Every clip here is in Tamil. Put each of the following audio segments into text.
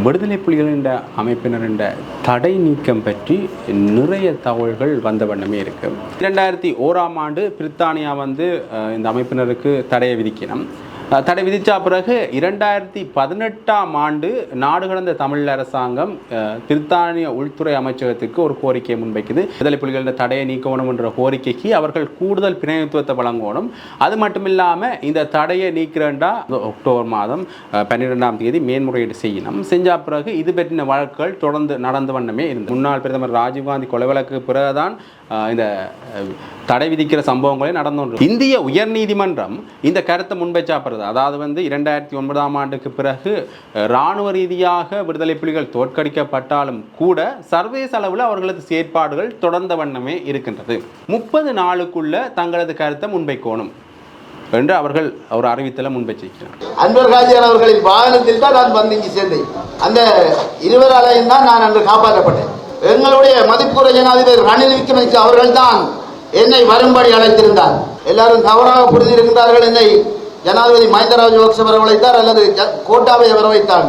விடுதலை புலிகளின் அமைப்பினரின் தடை நீக்கம் பற்றி நிறைய தகவல்கள் வந்த வண்ணமே இருக்கு. 2001ஆம் ஆண்டு பிரித்தானியா இந்த அமைப்பினருக்கு தடையை விதிக்கணும். தடை விதித்த பிறகு 2018ஆம் ஆண்டு நாடு கடந்த தமிழ் அரசாங்கம் பிரித்தானிய உள்துறை அமைச்சகத்துக்கு ஒரு கோரிக்கையை முன்வைக்குது. விடுதலை புலிகளின் தடையை நீக்கணும் என்ற கோரிக்கைக்கு அவர்கள் கூடுதல் பிரதிநிதித்துவத்தை வழங்கணும். அது மட்டும் இல்லாமல் இந்த தடையை நீக்கிறண்டா அக்டோபர் மாதம் 12ஆம் தேதி மேன்முறையீடு செய்யணும். செஞ்ச பிறகு இது பற்றின வழக்குகள் தொடர்ந்து நடந்த வண்ணமே இருந்தது. முன்னாள் பிரதமர் ராஜீவ்காந்தி கொலை வழக்கு பிறகுதான் இந்த தடை விதிக்கிற சம்பவங்களே நடந்து. இந்திய உயர்நீதிமன்றம் இந்த கருத்தை முன்வைச்சாப்படுறது. அதாவது 2009ஆம் ஆண்டுக்கு பிறகு இராணுவ ரீதியாக விடுதலை புலிகள் தோற்கடிக்கப்பட்டாலும் கூட சர்வதேச அளவில் அவர்களது செயற்பாடுகள் தொடர்ந்த வண்ணமே இருக்கின்றது. 30 நாளுக்குள்ள தங்களது கருத்தை முன்வைக்கணும் என்று அவர்கள் ஒரு அறிவித்தலை முன்வைச்சிருக்கிறார். அன்வர் காஜியான் அவர்களின் வாகனத்தில் தான் நான் வந்து இங்கு சேர்ந்தேன். அந்த இருவராலையும் தான் நான் அன்று காப்பாற்றப்பட்டேன். எங்களுடைய மதிப்புரை ஜனாதிபதி ரணில் விக்ரமசிங்கே அவர்கள் தான் என்னை வரும்படி அழைத்திருந்தார். எல்லாரும் தவறாக புரிந்திருக்கின்றார்கள். என்னை ஜனாதிபதி மஹிந்த ராஜபக்ஷ வர வைத்தார் அல்லது கோட்டாபய வர வைத்தார்.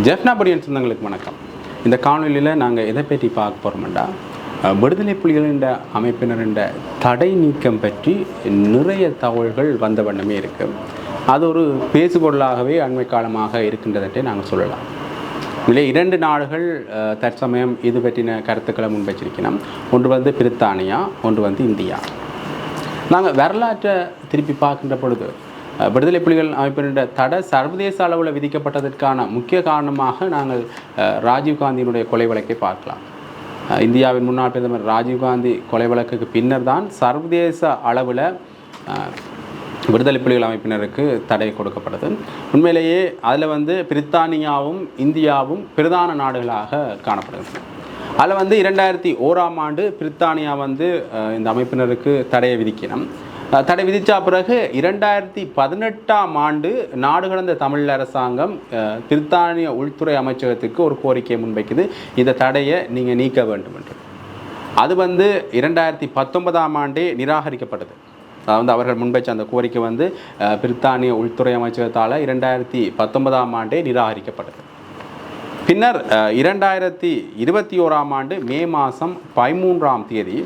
ஜெஃப்னாபடியன் சொந்தங்களுக்கு வணக்கம். இந்த காணொலியில் நாங்கள் எதை பற்றி பார்க்க போகிறோம்டா, விடுதலை புலிகளின் அமைப்பினரின் தடை நீக்கம் பற்றி நிறைய தகவல்கள் வந்த வண்ணமே இருக்குது. அது ஒரு பேசுபொருளாகவே அண்மை காலமாக இருக்கின்றதே நாங்கள் சொல்லலாம். இல்லை, 2 நாடுகள் தற்சமயம் இது பற்றின கருத்துக்களை முன்வச்சிருக்கணும். ஒன்று பிரித்தானியா, ஒன்று இந்தியா. நாங்கள் வரலாற்றை திருப்பி பார்க்கின்ற பொழுது விடுதலை புலிகள் அமைப்பினுடைய தடை சர்வதேச அளவில் விதிக்கப்பட்டதற்கான முக்கிய காரணமாக நாங்கள் ராஜீவ்காந்தியினுடைய கொலை வழக்கை பார்க்கலாம். இந்தியாவின் முன்னாள் பிரதமர் ராஜீவ்காந்தி கொலை வழக்குக்கு பின்னர் தான் சர்வதேச அளவில் விடுதலை புலிகள் அமைப்பினருக்கு தடை கொடுக்கப்பட்டது. உண்மையிலேயே அதில் பிரித்தானியாவும் இந்தியாவும் பிரதான நாடுகளாக காணப்படுகின்றன. அதில் 2001ஆம் ஆண்டு பிரித்தானியா இந்த அமைப்பினருக்கு தடையை விதிக்கணும். தடை விதித்த பிறகு 2018ஆம் ஆண்டு நாடு கடந்த தமிழ் அரசாங்கம் பிரித்தானிய உள்துறை அமைச்சகத்துக்கு ஒரு கோரிக்கையை முன்வைக்குது. இந்த தடையை நீங்கள் நீக்க வேண்டும் என்று. அது 2019ஆம் ஆண்டே நிராகரிக்கப்பட்டது. அவர்கள் முன்வைச்ச அந்த கோரிக்கை பிரித்தானிய உள்துறை அமைச்சகத்தால் 2019ஆம் ஆண்டே நிராகரிக்கப்பட்டது. பின்னர் 2021ஆம் ஆண்டு மே மாதம் 13ஆம் தேதி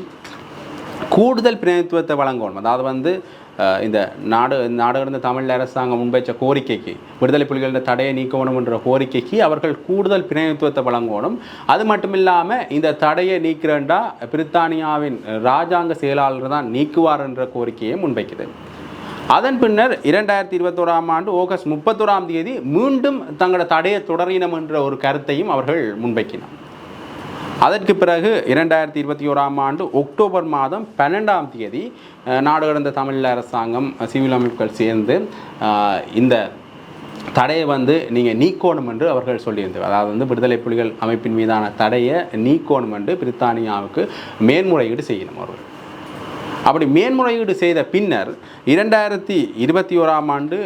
கூடுதல் பிரதிநிதித்துவத்தை வழங்கணும். அதாவது இந்த நாடு கடந்த தமிழ் அரசாங்கம் முன்வைச்ச கோரிக்கைக்கு, விடுதலை புலிகளின் தடையை நீக்கணும் என்ற கோரிக்கைக்கு அவர்கள் கூடுதல் பிரதிநிதித்துவத்தை வழங்கணும். அது மட்டும் இல்லாமல் இந்த தடையை நீக்கிறண்டா பிரித்தானியாவின் இராஜாங்க செயலாளர் தான் நீக்குவார் என்ற கோரிக்கையை முன்வைக்குது. அதன் பின்னர் 2021ஆம் ஆண்டு ஆகஸ்ட் 31ஆம் தேதி மீண்டும் தங்களோட தடையை தொடரினம் என்ற ஒரு கருத்தையும் அவர்கள் முன்வைக்கினார். அதற்கு பிறகு 2021ஆம் ஆண்டு அக்டோபர் மாதம் 12ஆம் தேதி நாடு கடந்த தமிழ் அரசாங்கம், சிவில் அமைப்புகள் சேர்ந்து இந்த தடையை நீங்கள் நீக்கணும் என்று அவர்கள் சொல்லியிருந்தார். அதாவது விடுதலை புலிகள் அமைப்பின் மீதான தடையை நீக்கணும் என்று பிரித்தானியாவுக்கு மேன்முறையீடு செய்யணும். அவர்கள் அப்படி மேன்முறையீடு செய்த பின்னர் 2021ஆம் ஆண்டு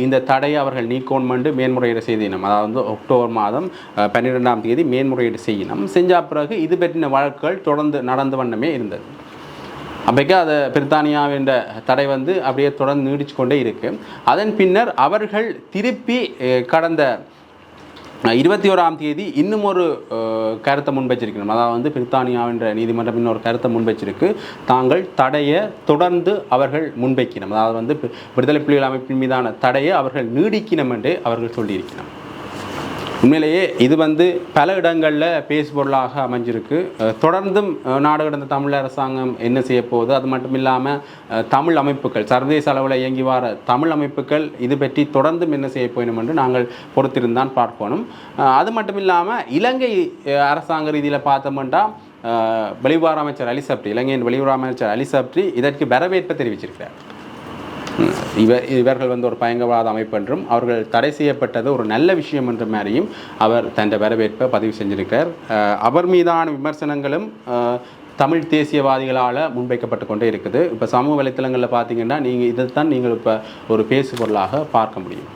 இந்த தடையை அவர்கள் நீக்கணும் என்று மேன்முறையீடு செய்யணும். அதாவது அக்டோபர் மாதம் 12ஆம் தேதி மேன்முறையீடு செய்யணும். செஞ்ச பிறகு இது பற்றின வழக்குகள் தொடர்ந்து நடந்த வண்ணமே இருந்தது. அப்போக்கே அதை பிரித்தானியாவின் தடை அப்படியே தொடர்ந்து நீடிச்சு கொண்டே இருக்கு. அதன் பின்னர் அவர்கள் திருப்பி கடந்த 21ஆம் தேதி இன்னும் ஒரு கருத்தை முன்வச்சிருக்கணும். அதாவது பிரித்தானியாவின் நீதிமன்றம் இன்னொரு கருத்தை முன்வச்சிருக்கு. தாங்கள் தடையை தொடர்ந்து அவர்கள் முன்வைக்கணும். அதாவது விடுதலை புலிகள் அமைப்பின் மீதான தடையை அவர்கள் நீடிக்கணும் என்று அவர்கள் சொல்லியிருக்கணும். உண்மையிலேயே இது பல இடங்களில் பேசுபொருளாக அமைஞ்சிருக்கு. தொடர்ந்தும் நாடு கடந்த தமிழ் அரசாங்கம் என்ன செய்ய போகுது, அது மட்டும் இல்லாமல் தமிழ் அமைப்புகள், சர்வதேச அளவில் இயங்கி வர தமிழ் அமைப்புகள் இது பற்றி தொடர்ந்தும் என்ன செய்ய போயணும் என்று நாங்கள் பொறுத்திருந்தான் பார்க்கணும். அது மட்டும் இல்லாமல் இலங்கை அரசாங்க ரீதியில் பார்த்தோம்னா வெளியுறவு அமைச்சர் அலி சப்ரி, இலங்கையின் வெளியுறவு அமைச்சர் அலி சப்ரி இதற்கு வரவேற்பை தெரிவிச்சிருக்கிறார். இவர்கள் ஒரு பயங்கரவாத அமைப்பு என்றும் அவர்கள் தடை செய்யப்பட்டது ஒரு நல்ல விஷயம் என்ற மாதிரியும் அவர் தன் வரவேற்பை பதிவு செஞ்சிருக்கிறார். அவர் மீதான விமர்சனங்களும் தமிழ் தேசியவாதிகளால் முன்வைக்கப்பட்டு கொண்டே இருக்குது. இப்போ சமூக வலைத்தளங்களில் பார்த்தீங்கன்னா இதைத்தான் நீங்கள் இப்போ ஒரு பேசுபொருளாக பார்க்க முடியும்.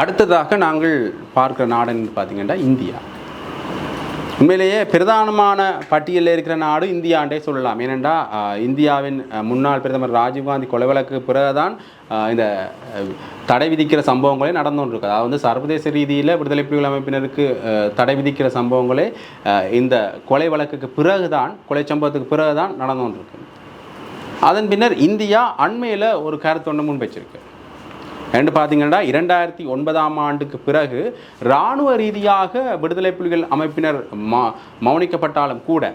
அடுத்ததாக நாங்கள் பார்க்குற நாடுன்னு பார்த்தீங்கன்னா இந்தியா. உண்மையிலேயே பிரதானமான பட்டியலில் இருக்கிற நாடு இந்தியாண்டே சொல்லலாம். ஏனென்றா இந்தியாவின் முன்னாள் பிரதமர் ராஜீவ்காந்தி கொலை வழக்கு பிறகுதான் இந்த தடை விதிக்கிற சம்பவங்களே நடந்து கொண்டிருக்கு. அதாவது சர்வதேச ரீதியில் விடுதலை புலிகள் அமைப்பினருக்கு தடை விதிக்கிற சம்பவங்களே இந்த கொலை வழக்குக்கு பிறகுதான், கொலை சம்பவத்துக்கு பிறகுதான் நடந்து கொண்டிருக்கு. அதன் பின்னர் இந்தியா அண்மையில் ஒரு கருத்து ஒன்று முன்வைச்சிருக்கு. என்று பார்த்தீங்கன்னா 2009ஆம் ஆண்டுக்கு பிறகு இராணுவ ரீதியாக விடுதலை புலிகள் அமைப்பினர் மௌனிக்கப்பட்டாலும் கூட,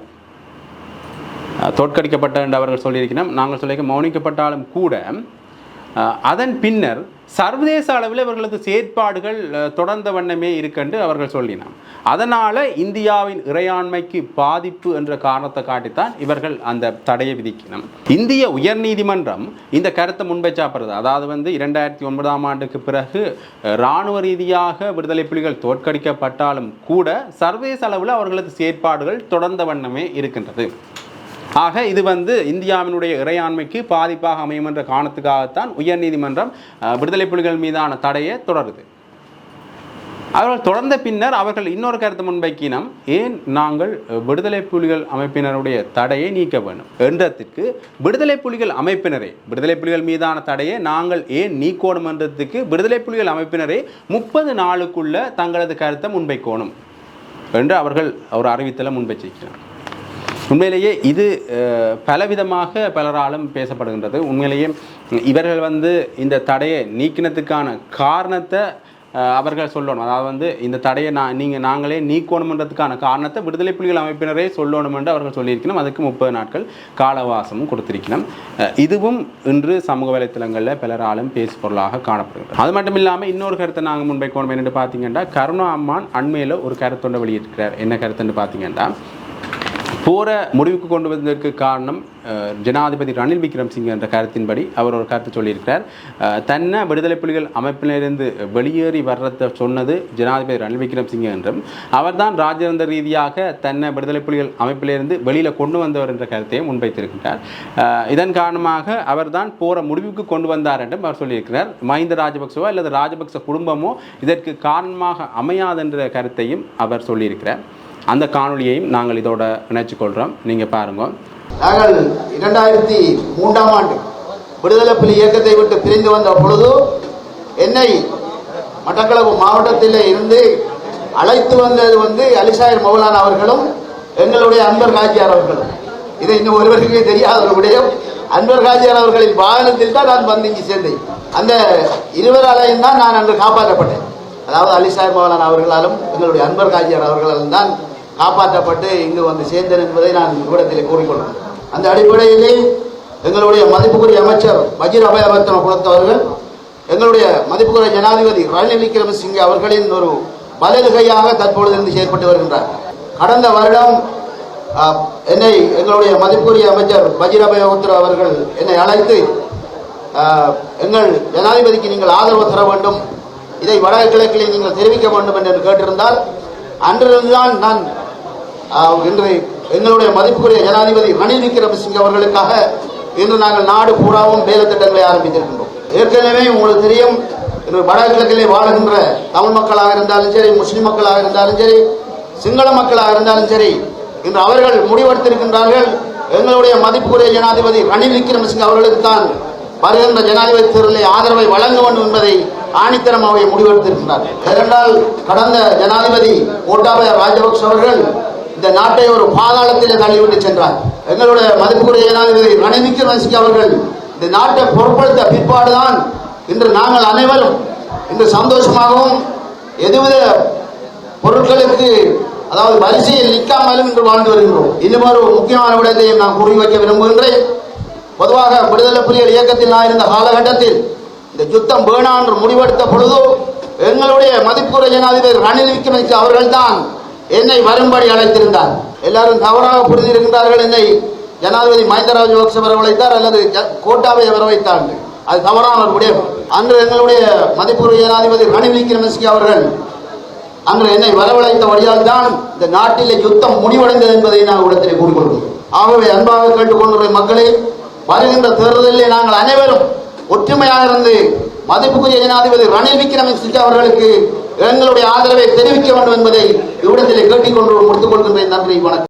தோற்கடிக்கப்பட்ட என்று அவர்கள் சொல்லியிருக்கிறோம், நாங்கள் சொல்லியிருக்க மௌனிக்கப்பட்டாலும் கூட அதன் பின்னர் சர்வதேச அளவில் இவர்களது செயற்பாடுகள் தொடர்ந்த வண்ணமே இருக்கென்று அவர்கள் சொல்லினார். அதனால் இந்தியாவின் இறையாண்மைக்கு பாதிப்பு என்ற காரணத்தை காட்டித்தான் இவர்கள் அந்த தடையை விதிக்கணும். இந்திய உயர்நீதிமன்றம் இந்த கருத்தை முன்வைச்சாப்படுறது. அதாவது 2009ஆம் ஆண்டுக்கு பிறகு இராணுவ ரீதியாக விடுதலை புலிகள் தோற்கடிக்கப்பட்டாலும் கூட சர்வதேச அளவில் அவர்களது செயற்பாடுகள் தொடர்ந்த வண்ணமே இருக்கின்றது. ஆக இது இந்தியாவினுடைய இறையாண்மைக்கு பாதிப்பாக அமையும் என்ற காரணத்துக்காகத்தான் உயர்நீதிமன்றம் விடுதலை புலிகள் மீதான தடையை தொடருது. அவர்கள் தொடர்ந்த பின்னர் அவர்கள் இன்னொரு கருத்து முன்வைக்கினம், ஏன் நாங்கள் விடுதலை புலிகள் அமைப்பினருடைய தடையை நீக்க வேண்டும் என்றதுக்கு விடுதலை புலிகள் அமைப்பினரே, விடுதலை புலிகள் மீதான தடையை நாங்கள் ஏன் நீக்கணும் என்றதுக்கு விடுதலை புலிகள் அமைப்பினரே 30 நாளுக்குள்ள தங்களது கருத்தை முன்வைக்கணும் என்று அவர்கள் ஒரு அறிவித்தலை முன்வைச்சிருக்கிறார். உண்மையிலேயே இது பலவிதமாக பலராலும் பேசப்படுகின்றது. உண்மையிலேயே இவர்கள் இந்த தடையை நீக்கினதுக்கான காரணத்தை அவர்கள் சொல்லணும். அதாவது இந்த தடையை நாங்களே நீக்கணுன்றதுக்கான காரணத்தை விடுதலை புலிகள் அமைப்பினரே சொல்லணும் என்று அவர்கள் சொல்லியிருக்கணும். அதுக்கு 30 நாட்கள் கால அவகாசமும் கொடுத்திருக்கணும். இதுவும் இன்று சமூக வலைத்தளங்களில் பலராலும் பேசு பொருளாக காணப்படுகிறது. அது மட்டும் இல்லாமல் இன்னொரு கருத்தை நாங்கள் முன்வைக்கணும் என்னென்னு பார்த்தீங்கன்னா, கருணா அம்மான் அண்மையில் ஒரு கருத்தொண்டை வெளியிட்டிருக்கிறார். என்ன கருத்துன்னு பார்த்தீங்கன்னா, போரை முடிவுக்கு கொண்டு வந்ததற்கு காரணம் ஜனாதிபதி ரணில் விக்ரமசிங்கே என்ற கருத்தின்படி அவர் ஒரு கருத்து சொல்லியிருக்கிறார். தன்னை விடுதலை புலிகள் அமைப்பிலிருந்து வெளியேறி வர்றதை சொன்னது ஜனாதிபதி ரணில் விக்ரமசிங்கே என்றும், அவர்தான் ராஜதந்திர ரீதியாக தன்னை விடுதலை புலிகள் அமைப்பிலிருந்து வெளியில் கொண்டு வந்தவர் என்ற கருத்தையும் முன்வைத்திருக்கிறார். இதன் காரணமாக அவர்தான் போரை முடிவுக்கு கொண்டு வந்தார் என்றும் அவர் சொல்லியிருக்கிறார். மஹிந்த ராஜபக்சவோ அல்லது ராஜபக்ச குடும்பமோ இதற்கு காரணமாக அமையாது என்ற கருத்தையும் அவர் சொல்லியிருக்கிறார். அந்த காணொலியையும் நாங்கள் இதோட இணைச்சுக்கொள்கிறோம், நீங்கள் பாருங்க. நாங்கள் 2003ஆம் ஆண்டு விடுதலை புலி இயக்கத்தை விட்டு பிரிந்து வந்த பொழுது என்னை மட்டக்களப்பு மாவட்டத்தில் இருந்து அழைத்து வந்தது அலிசாயர் மௌலானா அவர்களும் எங்களுடைய அன்பர் காஜியார் அவர்களும். இதை இன்னும் ஒருவருக்கே தெரியாத ஒரு விடயம். அன்பர் காஜியார் அவர்களின் வாகனத்தில் தான் நான் இங்கு சேர்ந்தேன். அந்த இருவராலையும் தான் நான் அன்று காப்பாற்றப்பட்டேன். அதாவது அலிசாயர் மௌலானா அவர்களாலும் எங்களுடைய அன்பர் காஜியார் அவர்களாலும் தான் காப்பாற்றப்பட்டு இங்கு சேர்ந்தேன் என்பதை நான் இவ்விடத்தில் கூறிக்கொள்கிறேன். அந்த அடிப்படையிலே எங்களுடைய மதிப்புக்குரிய அமைச்சர் வஜீர் அபயவர்த்தன கொடுத்தவர்கள் எங்களுடைய மதிப்புக்குரிய ஜனாதிபதி ரணில் விக்ரமசிங்கே அவர்களின் ஒரு வலதுகையாக தற்பொழுது இருந்து செயற்பட்டு வருகின்றார். கடந்த வருடம் என்னை எங்களுடைய மதிப்புக்குரிய அமைச்சர் வஜீர் அபயவர்த்தன அவர்கள் என்னை அழைத்து எங்கள் ஜனாதிபதிக்கு நீங்கள் ஆதரவு தர வேண்டும், இதை வடகிழக்கிலே நீங்கள் தெரிவிக்க வேண்டும் என்று கேட்டிருந்தால், அன்றிருந்துதான் நான் இன்று எங்களுடைய மதிப்புக்குரிய ஜனாதிபதி ரணில் விக்ரமசிங்கே அவர்களுக்காக இன்று நாங்கள் நாடு பூராவும் வேலை திட்டங்களை ஆரம்பித்திருக்கின்றோம். ஏற்கனவே உங்களுக்கு தெரியும், இன்று வடகிழக்கிலே வாழ்கின்ற தமிழ் மக்களாக இருந்தாலும் சரி, முஸ்லிம் மக்களாக இருந்தாலும் சரி, சிங்கள மக்களாக இருந்தாலும் சரி, இன்று அவர்கள் முடிவெடுத்திருக்கின்றார்கள் எங்களுடைய மதிப்புக்குரிய ஜனாதிபதி ரணில் விக்ரமசிங்கே அவர்களுக்கு தான் வருகின்ற ஜனாதிபதி தேர்தலில் ஆதரவை வழங்க வேண்டும் என்பதை ஆணித்தரமாக முடிவெடுத்திருக்கிறார்கள். ஏனென்றால் கடந்த ஜனாதிபதி கோட்டாபய ராஜபக்ஷ அவர்கள் இந்த நாட்டை ஒரு பாதாளத்தில் தள்ளிவிட்டு சென்றார். எங்களுடைய மதிப்புக்குரிய ஜனாதிபதி ரணில் விக்ரமசிங்கே அவர்கள் இந்த நாட்டை பொருட்படுத்த பிற்பாடுதான் இன்று நாங்கள் அனைவரும் இன்று சந்தோஷமாகவும் எதுவித பொருட்களுக்கு அதாவது வரிசையில் நிற்காமலும் இன்று வாழ்ந்து வருகின்றோம். இன்னும் ஒரு முக்கியமான விடயத்தையும் நான் கூறி வைக்க விரும்புகின்றேன். பொதுவாக விடுதலை புலிகள் இயக்கத்தில் நான் இருந்த காலகட்டத்தில் இந்த யுத்தம் வேணாம் என்று முடிவெடுத்த பொழுது எங்களுடைய மதிப்புக்குரிய ஜனாதிபதி ரணில் விக்ரமசிங்கே அவர்கள் தான் என்னை வரும்படி அழைத்திருந்தார். எல்லாரும் தவறாக புரிந்திருக்கின்றார்கள், என்னை ஜனாதிபதி மஹிந்த ராஜபக்ச வரவழைத்தார் அல்லது கோட்டாபய வரவைத்தார். அது தவறான ஒரு விடயம். அன்று எங்களுடைய மதிப்புக்குரிய ஜனாதிபதி ரணில் விக்ரமசிங்கே அவர்கள் அன்று என்னை வரவழைத்த வழியால் தான் இந்த நாட்டிலே யுத்தம் முடிவடைந்தது என்பதை நான் இடத்திலே கூறிக்கொள்கிறோம். ஆகவே அன்பாக கேட்டுக்கொண்டுள்ள மக்களே, வருகின்ற தேர்தலில் நாங்கள் அனைவரும் ஒற்றுமையாக இருந்து மதிப்புக்குரிய ஜனாதிபதி ரணில் விக்ரமசிங்கே அவர்களுக்கு எங்களுடைய ஆதரவை தெரிவிக்க வேண்டும் என்பதை இவ்விடத்திலே கேட்டுக்கொண்டு முடித்துக் கொள்கின்றேன். நன்றி, வணக்கம்.